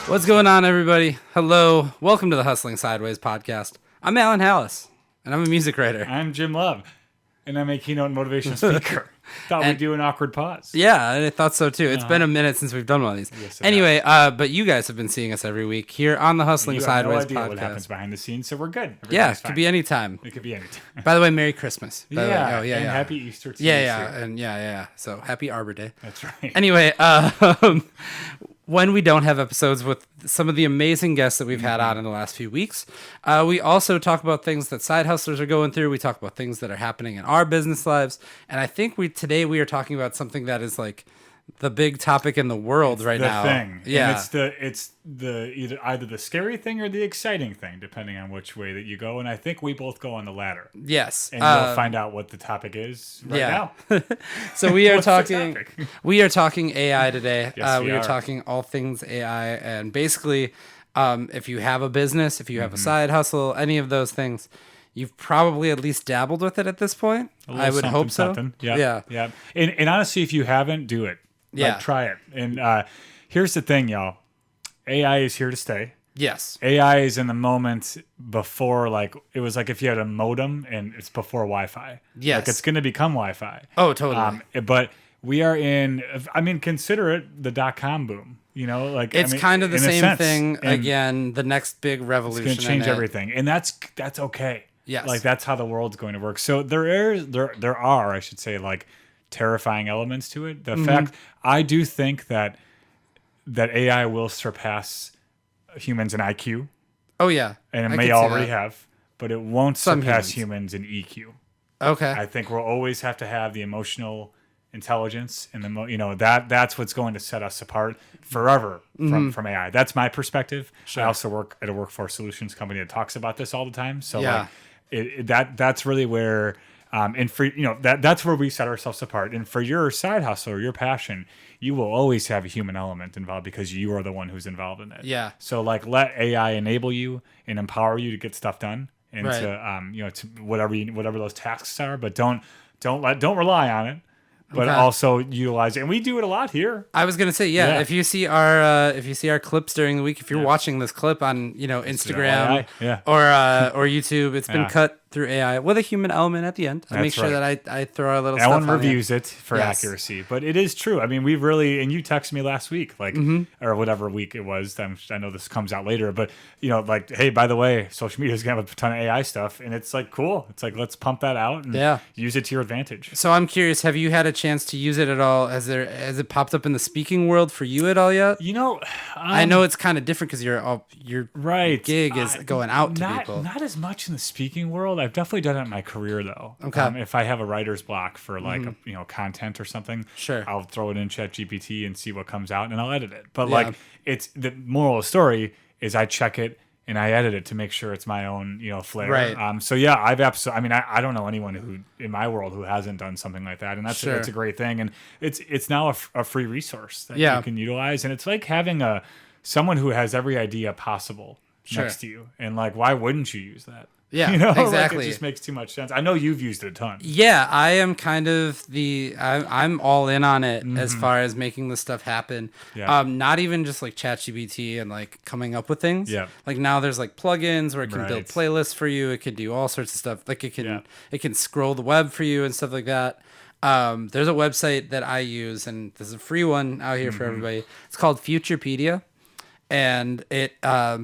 What's going on, everybody? Hello. Welcome to the Hustling Sideways podcast. I'm Alan Halas, and I'm a music writer. I'm Jim Love, and I'm a keynote and motivational speaker. Thought we'd do an awkward pause. Yeah, I thought so too. It's been a minute since we've done one of these. Yes, anyway, but you guys have been seeing us every week here on the Hustling You have Sideways no idea podcast. what happens behind the scenes, so we're good. Yeah, it could be any time. It could be any time. By the way, Merry Christmas. By the way. Yeah, Oh, yeah, and yeah. happy Easter to Yeah, you. yeah, and yeah. So happy Arbor Day. That's right. Anyway, when we don't have episodes with some of the amazing guests that we've had on in the last few weeks, we also talk about things that side hustlers are going through. We talk about things that are happening in our business lives. And I think today we are talking about something that is like the big topic in the world right now. The thing. Yeah. And it's either the scary thing or the exciting thing, depending on which way that you go. And I think we both go on the latter. Yes. And you'll find out what the topic is now. So we are What's the talking topic? we are talking AI today. Yes, we we are are. talking all things AI, and basically if you have a business, if you have a side hustle, any of those things, you've probably at least dabbled with it at this point. I would hope so. Yeah. And honestly, if you haven't, do it. Yeah. Like, try it. And here's the thing, y'all. AI is here to stay. Yes. AI is in the moment before, like, it was like if you had a modem and it's before Wi-Fi. Yes. Like, it's going to become Wi-Fi. Oh, totally. But we are consider it the .com boom. You know, like It's kind of the in a same sense. thing And again. The next big revolution. it's going to change in it. everything, and that's okay. Yes. Like, that's how the world's going to work. So there are, I should say, like, terrifying elements to it. The fact, I do think that AI will surpass humans in IQ, Oh yeah. and it I may could see already that. have, but it won't Some surpass humans in EQ. Okay. I think we'll always have to have the emotional intelligence and that's what's going to set us apart forever from AI. That's my perspective. Sure. I also work at a workforce solutions company that talks about this all the time. So Yeah. like that's really where and for that's where we set ourselves apart. And for your side hustle or your passion, you will always have a human element involved because you are the one who's involved in it. Yeah. So like let AI enable you and empower you to get stuff done and Right. to whatever those tasks are, but don't rely on it. But Okay. also utilize it, and we do it a lot here. I was gonna say, yeah. Yeah. If you see our clips during the week, if you're watching this clip on Instagram Yeah. or YouTube, it's been Yeah. cut through AI with a human element at the end. I make That's sure right. that I throw a little Alan stuff on reviews it for Yes. accuracy, but it is true. I mean, we've really, and you texted me last week, like, or whatever week it was. I know this comes out later, but like, hey, by the way, social media is gonna have a ton of AI stuff, and it's like cool. It's like let's pump that out and Yeah. use it to your advantage. So I'm curious, have you had a chance to use it at all? Has it popped up in the speaking world for you at all yet? I know it's kind of different because your Right. gig is going out to not, people. Not as much in the speaking world. I've definitely done it in my career though. Okay. If I have a writer's block for like content or something, Sure. I'll throw it in ChatGPT and see what comes out, and I'll edit it. But Yeah. like, it's the moral of the story is I check it and I edit it to make sure it's my own flair. Right. So yeah, I've absolutely. I mean, I don't know anyone who in my world who hasn't done something like that, and that's Sure. a great thing, and it's now a free resource that Yeah. you can utilize, and it's like having someone who has every idea possible Sure. next to you, and like, why wouldn't you use that? Yeah, Like, exactly. it just makes too much sense. I know you've used it a ton. Yeah, I am kind of I'm all in on it as far as making this stuff happen. Yeah. Not even just like ChatGPT and like coming up with things. Yeah. Like now there's like plugins where it can build Right. playlists for you. It can do all sorts of stuff. Like Yeah. it can scroll the web for you and stuff like that. There's a website that I use, and this is a free one out here for everybody. It's called Futurepedia. And it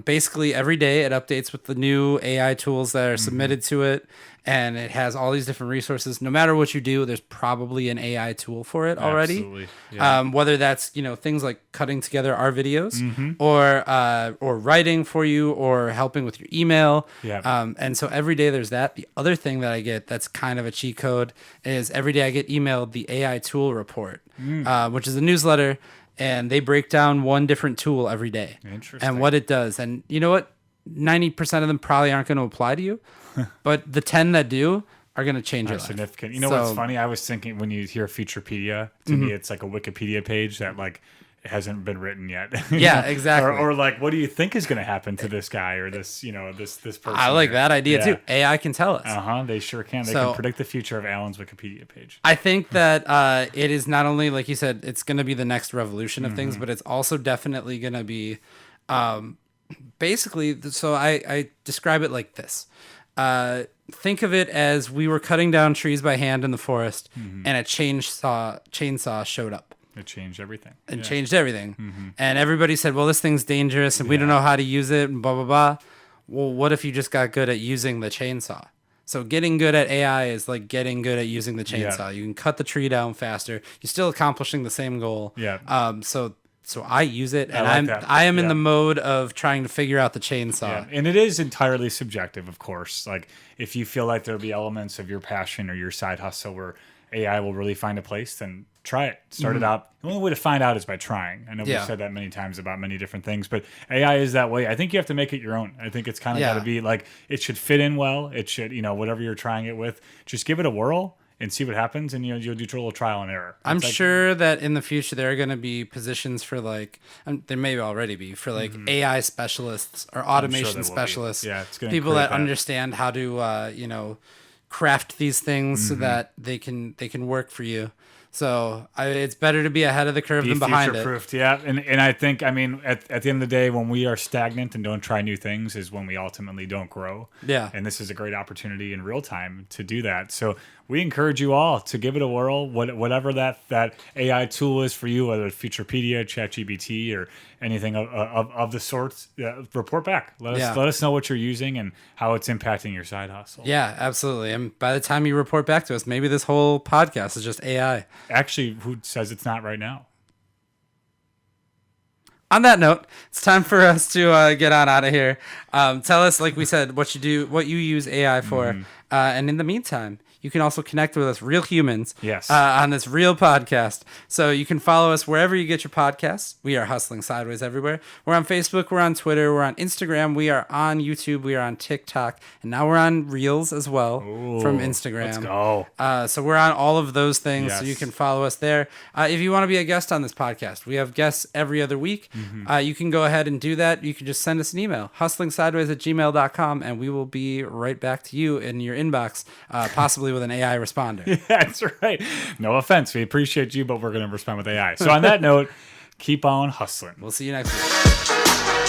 basically every day it updates with the new AI tools that are submitted to it, and it has all these different resources. No matter what you do, there's probably an AI tool for it already. Absolutely. Yeah. Whether that's things like cutting together our videos, or writing for you, or helping with your email. Yeah. And so every day there's that. The other thing that I get that's kind of a cheat code is every day I get emailed the AI tool report, which is a newsletter. And they break down one different tool every day. Interesting. And what it does. And you know what? 90% of them probably aren't going to apply to you, but the 10 that do are going to change your life. Significant. You know what's funny? I was thinking when you hear Futurepedia, to me it's like a Wikipedia page that like hasn't been written yet. Yeah, exactly. Or like, what do you think is going to happen to this guy or this this person? I like here? that idea Yeah. too. AI can tell us. They sure can. They So- can predict the future of Alan's Wikipedia page. I think that it is not only, like you said, it's going to be the next revolution of things, but it's also definitely going to be Basically, so I describe it like this. Think of it as we were cutting down trees by hand in the forest, and a chainsaw showed up It changed everything. and changed everything. And everybody said, well, this thing's dangerous and we don't know how to use it and blah, blah, blah. Well, what if you just got good at using the chainsaw? So getting good at AI is like getting good at using the chainsaw. Yeah. You can cut the tree down faster. You're still accomplishing the same goal. Yeah. So I use it, and like that. I am in Yeah. the mode of trying to figure out the chainsaw. Yeah. And it is entirely subjective, of course. Like if you feel like there'll be elements of your passion or your side hustle where AI will really find a place, then try it. Start it out. The only way to find out is by trying. I know we've said that many times about many different things, but AI is that way. I think you have to make it your own. I think it's kind of got to be like, it should fit in well. It should, whatever you're trying it with, just give it a whirl and see what happens, and you'll do a little trial and error. I'm sure that in the future there are going to be positions for like, there may already be for like AI specialists or automation specialists. Yeah, it's people that understand how to craft these things so that they can work for you. So it's better to be ahead of the curve than behind it. Future-proofed, yeah. And I think, at the end of the day, when we are stagnant and don't try new things is when we ultimately don't grow. Yeah. And this is a great opportunity in real time to do that. So we encourage you all to give it a whirl, whatever that AI tool is for you, whether it's Futurepedia, ChatGPT, or anything of the sorts. Report back. Let us know what you're using and how it's impacting your side hustle. Yeah, absolutely. And by the time you report back to us, maybe this whole podcast is just AI. Actually, who says it's not right now? On that note, it's time for us to get on out of here. Tell us, like we said, what you use AI for. And in the meantime, you can also connect with us, real humans, on this real podcast. So you can follow us wherever you get your podcasts. We are Hustling Sideways everywhere. We're on Facebook, we're on Twitter, we're on Instagram, we are on YouTube, we are on TikTok, and now we're on Reels as well from Instagram. Let's go. So we're on all of those things, so you can follow us there. If you want to be a guest on this podcast, we have guests every other week. You can go ahead and do that. You can just send us an email, hustlingsideways@gmail.com, and we will be right back to you in your inbox, possibly with an AI responder. Yeah, that's right. No offense. We appreciate you, but we're going to respond with AI. So on that note, keep on hustling. We'll see you next week.